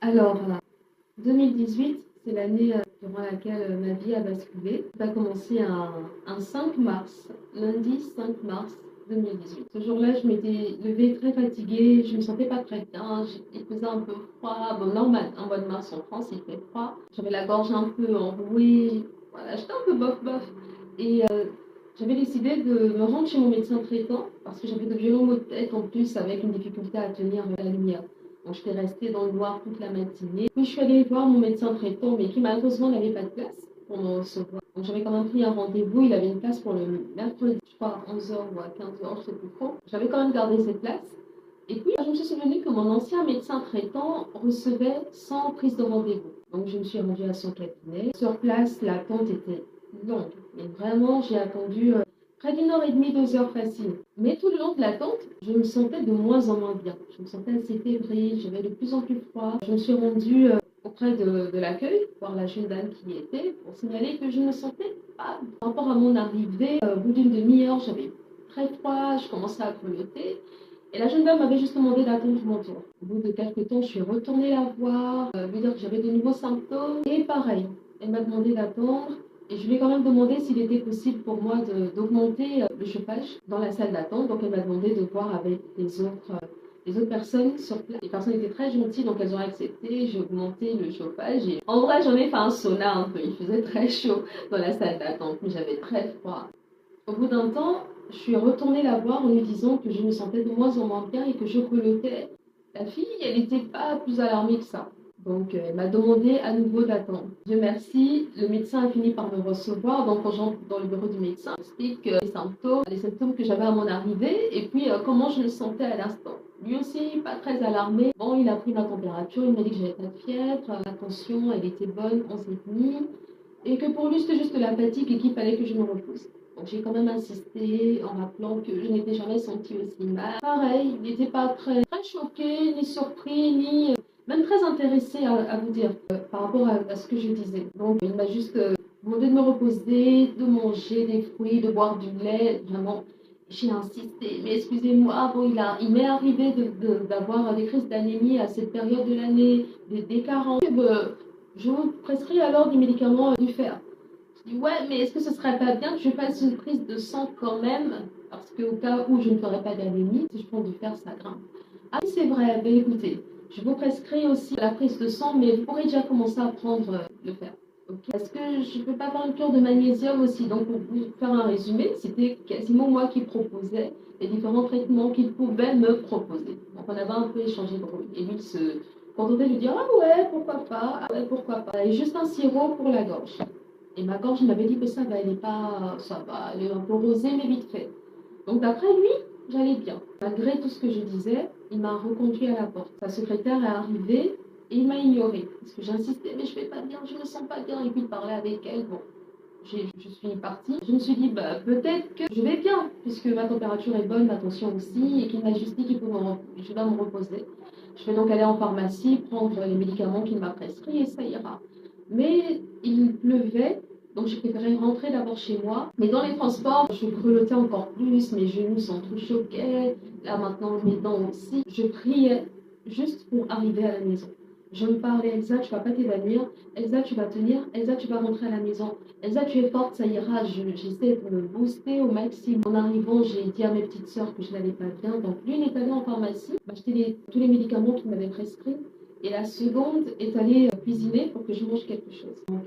Alors, 2018, c'est l'année durant laquelle ma vie a basculé. Ça a commencé un 5 mars, lundi 5 mars 2018. Ce jour-là, je m'étais levée très fatiguée, je ne me sentais pas très bien, il faisait un peu froid. Bon, normal, en mois de mars en France, il fait froid. J'avais la gorge un peu enrouée, voilà, j'étais un peu bof. Et j'avais décidé de me rendre chez mon médecin traitant parce que j'avais de violents maux de tête en plus avec une difficulté à tenir la lumière. Donc, j'étais restée dans le noir toute la matinée. Puis, je suis allée voir mon médecin traitant, mais qui malheureusement n'avait pas de place pour me recevoir. Donc, j'avais quand même pris un rendez-vous. Il avait une place pour le mercredi, je crois, à 11h ou à 15h, je ne sais plus trop. J'avais quand même gardé cette place. Et puis, je me suis souvenu que mon ancien médecin traitant recevait sans prise de rendez-vous. Donc, je me suis rendue à son cabinet. Sur place, l'attente était longue. Mais vraiment, j'ai attendu près d'une heure et demie, 2 heures facile. Mais tout le long de l'attente, je me sentais de moins en moins bien. Je me sentais assez fébrile, j'avais de plus en plus froid. Je me suis rendue auprès de l'accueil, voir la jeune dame qui y était, pour signaler que je ne me sentais pas bien. Par rapport à mon arrivée, au bout d'une demi-heure, j'avais très froid, je commençais à grelotter. Et la jeune dame m'avait juste demandé d'attendre mon tour. Au bout de quelques temps, je suis retournée la voir, lui dire que j'avais de nouveaux symptômes. Et pareil, elle m'a demandé d'attendre. Et je lui ai quand même demandé s'il était possible pour moi d'augmenter le chauffage dans la salle d'attente. Donc elle m'a demandé de voir avec les autres personnes sur place. Les personnes étaient très gentilles, donc elles ont accepté. J'ai augmenté le chauffage. Et en vrai, j'en ai fait un sauna un peu. Il faisait très chaud dans la salle d'attente, mais j'avais très froid. Au bout d'un temps, je suis retournée la voir en lui disant que je me sentais de moins en moins bien et que je grelottais. La fille, elle n'était pas plus alarmée que ça. Donc, elle m'a demandé à nouveau d'attendre. Dieu merci, le médecin a fini par me recevoir. Donc, quand j'entre dans le bureau du médecin, j'explique les symptômes que j'avais à mon arrivée et puis comment je me sentais à l'instant. Lui aussi, pas très alarmé. Bon, il a pris ma température, il m'a dit que j'avais pas de fièvre, la tension, elle était bonne, 11,5. Et que pour lui, c'était juste la fatigue et qu'il fallait que je me repose. Donc j'ai quand même insisté en rappelant que je n'étais jamais sentie aussi mal. Pareil, il n'était pas très choqué, ni surpris, ni même très intéressé à vous dire par rapport à ce que je disais. Donc il m'a juste demandé de me reposer, de manger des fruits, de boire du lait. Vraiment, j'ai insisté. Mais excusez-moi, bon, il m'est arrivé d'avoir des crises d'anémie à cette période de l'année, des carences. Je vous prescris alors des médicaments du fer. Je dis, ouais, mais est-ce que ce serait pas bien que je fasse une prise de sang quand même? Parce qu'au cas où je ne ferais pas d'anémie, si je prends du fer, ça grimpe. Ah oui, c'est vrai, ben écoutez, je vous prescris aussi la prise de sang, mais vous pourrez déjà commencer à prendre le fer. Okay. Parce que je ne peux pas faire une cure de magnésium aussi. Donc, pour vous faire un résumé, c'était quasiment moi qui proposais les différents traitements qu'il pouvait me proposer. Donc, on avait un peu échangé de rôle. Et lui, il se contentait de dire, ah ouais, pourquoi pas, ah ouais, pourquoi pas. Et juste un sirop pour la gorge. Et ma gorge m'avait dit que ça va, ça va, elle est un peu rosée, mais vite fait. Donc d'après lui, j'allais bien. Malgré tout ce que je disais, il m'a reconduit à la porte. Sa secrétaire est arrivée et il m'a ignorée. Parce que j'insistais, mais je vais pas bien, je me sens pas bien. Et puis il parlait avec elle. Bon, je suis partie. Je me suis dit, bah, peut-être que je vais bien, puisque ma température est bonne, ma tension aussi, et qu'il m'a juste dit je dois me reposer. Je vais donc aller en pharmacie, prendre les médicaments qu'il m'a prescrits et ça ira. Mais il pleuvait, donc j'ai préféré rentrer d'abord chez moi. Mais dans les transports, je grelottais encore plus, mes genoux s'entrechoquaient, là maintenant mes dents aussi. Je priais juste pour arriver à la maison. Je me parlais, Elsa, tu vas pas t'évanouir. Elsa, tu vas tenir. Elsa, tu vas rentrer à la maison. Elsa, tu es forte, ça ira. J'essaie de me booster au maximum. En arrivant, j'ai dit à mes petites sœurs que je n'allais pas bien. Donc, l'une est allée en pharmacie, m'acheter tous les médicaments qu'il m'avait prescrits. Et la seconde est allée cuisiner pour que je mange quelque chose. Donc,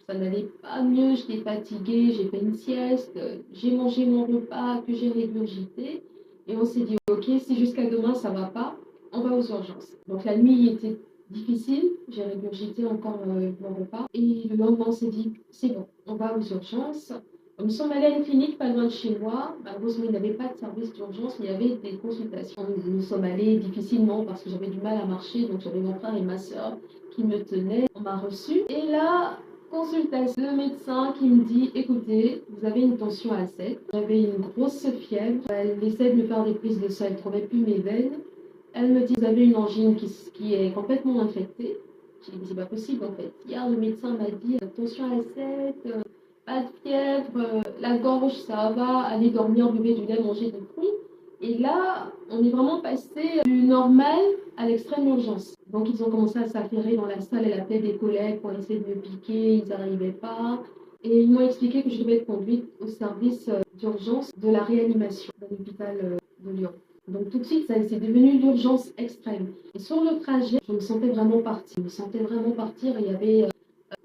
ça n'allait pas mieux. J'étais fatiguée. J'ai fait une sieste. J'ai mangé mon repas que j'ai régurgité. Et on s'est dit, ok, si jusqu'à demain ça va pas, on va aux urgences. Donc, la nuit était difficile, j'ai régurgité encore mon repas et le lendemain on s'est dit c'est bon, on va aux urgences. Nous sommes allés à une clinique pas loin de chez moi. Malheureusement, il n'y avait pas de service d'urgence, mais il y avait des consultations. Nous sommes allés difficilement parce que j'avais du mal à marcher, donc j'avais mon frère et ma soeur qui me tenaient. On m'a reçu et là, consultation, le médecin qui me dit écoutez, vous avez une tension à 7, j'avais une grosse fièvre, elle essaie de me faire des prises de sang, elle ne trouvait plus mes veines. Elle me dit, vous avez une angine qui est complètement infectée. J'ai dit, c'est pas possible en fait. Hier, le médecin m'a dit, attention à 7, pas de fièvre, la gorge, ça va, allez dormir, buvez du lait, manger des fruits. Et là, on est vraiment passé du normal à l'extrême urgence. Donc, ils ont commencé à s'affairer dans la salle. Elle appelait des collègues pour essayer de me piquer. Ils n'arrivaient pas. Et ils m'ont expliqué que je devais être conduite au service d'urgence de la réanimation de l'hôpital de Lyon. Donc, tout de suite, c'est devenu l'urgence extrême. Et sur le trajet, je me sentais vraiment partir. Je me sentais vraiment partir. Et il y avait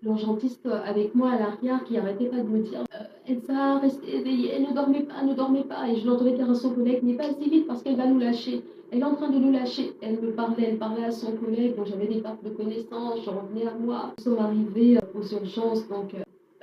l'urgentiste avec moi à l'arrière qui arrêtait pas de me dire Elsa, restez éveillée, ne dormez pas, ne dormez pas. Et je l'entendais dire à son collègue mais pas si vite parce qu'elle va nous lâcher. Elle est en train de nous lâcher. Elle parlait à son collègue, donc j'avais des pertes de connaissances, je revenais à moi. Nous sommes arrivés aux urgences, donc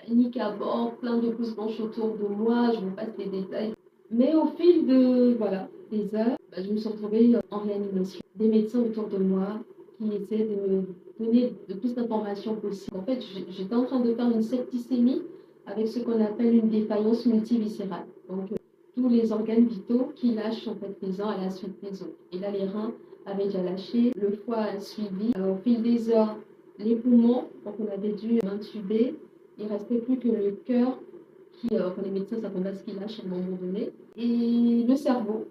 panique à bord, plein de pousses blanches autour de moi, je vous passe les détails. Mais au fil des heures, je me suis retrouvée en réanimation. Des médecins autour de moi qui essayaient de me donner le plus d'informations possible. En fait, j'étais en train de faire une septicémie avec ce qu'on appelle une défaillance multiviscérale. Donc, tous les organes vitaux qui lâchent en fait les uns à la suite des autres. Et là, les reins avaient déjà lâché, le foie a suivi. Au fil des heures, les poumons, donc on avait dû m'intuber. Il ne restait plus que le cœur qui, quand les médecins s'attendaient à ce qu'il lâche à un moment donné. Et le cerveau,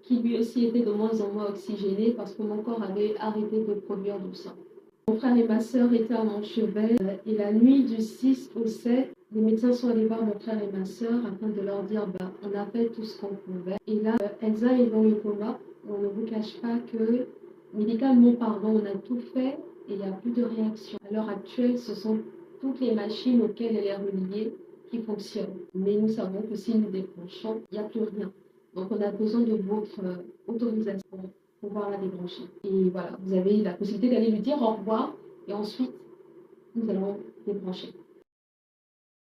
qui lui aussi était de moins en moins oxygéné parce que mon corps avait arrêté de produire du sang. Mon frère et ma sœur étaient à mon chevet et la nuit du 6 au 7, les médecins sont allés voir mon frère et ma sœur afin de leur dire on a fait tout ce qu'on pouvait. Et là, Elsa est dans le coma. On ne vous cache pas que médicalement parlant, on a tout fait et il n'y a plus de réaction. À l'heure actuelle, ce sont toutes les machines auxquelles elle est reliée qui fonctionnent. Mais nous savons que si nous débranchons, il n'y a plus rien. Donc, on a besoin de votre autorisation pour pouvoir la débrancher. Et voilà, vous avez la possibilité d'aller lui dire au revoir et ensuite, nous allons débrancher.